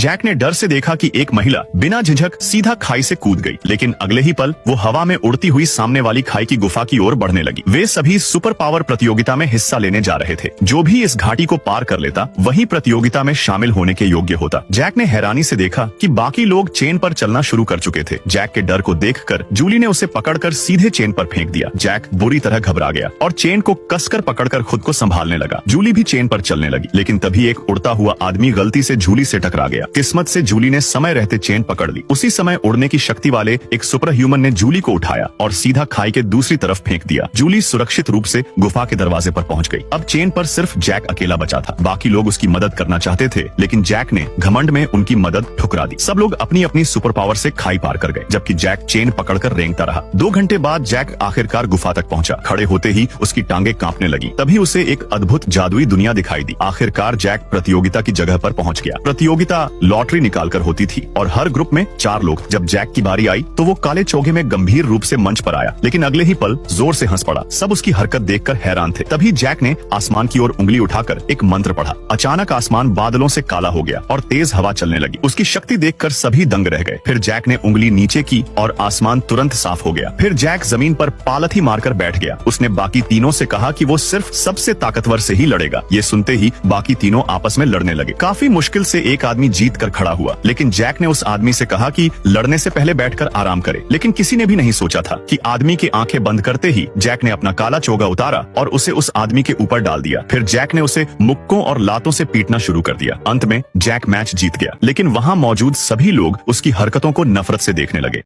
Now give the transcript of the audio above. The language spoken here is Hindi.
जैक ने डर से देखा कि एक महिला बिना झिझक सीधा खाई से कूद गई, लेकिन अगले ही पल वो हवा में उड़ती हुई सामने वाली खाई की गुफा की ओर बढ़ने लगी। वे सभी सुपर पावर प्रतियोगिता में हिस्सा लेने जा रहे थे। जो भी इस घाटी को पार कर लेता वही प्रतियोगिता में शामिल होने के योग्य होता। जैक ने हैरानी से देखा कि बाकी लोग चेन पर चलना शुरू कर चुके थे। जैक के डर को देखकर जूली ने उसे पकड़कर सीधे चेन पर फेंक दिया। जैक बुरी तरह घबरा गया और चेन को कसकर पकड़कर खुद को संभालने लगा। जूली भी चेन पर चलने लगी, लेकिन तभी एक उड़ता हुआ आदमी गलती से जूली से टकरा गया। किस्मत से जूली ने समय रहते चेन पकड़ ली। उसी समय उड़ने की शक्ति वाले एक सुपर ह्यूमन ने जूली को उठाया और सीधा खाई के दूसरी तरफ फेंक दिया। जूली सुरक्षित रूप से गुफा के दरवाजे पर पहुंच गई। अब चेन पर सिर्फ जैक अकेला बचा था। बाकी लोग उसकी मदद करना चाहते थे, लेकिन जैक ने घमंड में उनकी मदद ठुकरा दी। सब लोग अपनी अपनी सुपर पावर से खाई पार कर गए, जबकि जैक चेन पकड़कर रेंगता रहा। 2 घंटे बाद जैक आखिरकार गुफा तक पहुंचा। खड़े होते ही उसकी टांगे कांपने लगी। तभी उसे एक अद्भुत जादुई दुनिया दिखाई दी। आखिरकार जैक प्रतियोगिता की जगह पर पहुंच गया। प्रतियोगिता लॉटरी निकालकर होती थी और हर ग्रुप में 4 लोग। जब जैक की बारी आई तो वो काले चोगे में गंभीर रूप से मंच पर आया, लेकिन अगले ही पल जोर से हंस पड़ा। सब उसकी हरकत देखकर हैरान थे। तभी जैक ने आसमान की ओर उंगली उठाकर एक मंत्र पढ़ा। अचानक आसमान बादलों से काला हो गया और तेज हवा चलने लगी। उसकी शक्ति देखकर सभी दंग रह गए। फिर जैक ने उंगली नीचे की और आसमान तुरंत साफ हो गया। फिर जैक जमीन पर पालथी मारकर बैठ गया। उसने बाकी तीनों से कहा कि वो सिर्फ सबसे ताकतवर से ही लड़ेगा। ये सुनते ही बाकी तीनों आपस में लड़ने लगे। काफी मुश्किल से एक आदमी जीत कर खड़ा हुआ, लेकिन जैक ने उस आदमी से कहा कि लड़ने से पहले बैठकर आराम करे। लेकिन किसी ने भी नहीं सोचा था कि आदमी की आंखें बंद करते ही जैक ने अपना काला चोगा उतारा और उसे उस आदमी के ऊपर डाल दिया। फिर जैक ने उसे मुक्कों और लातों से पीटना शुरू कर दिया। अंत में जैक मैच जीत गया, लेकिन वहां मौजूद सभी लोग उसकी हरकतों को नफरत से देखने लगे।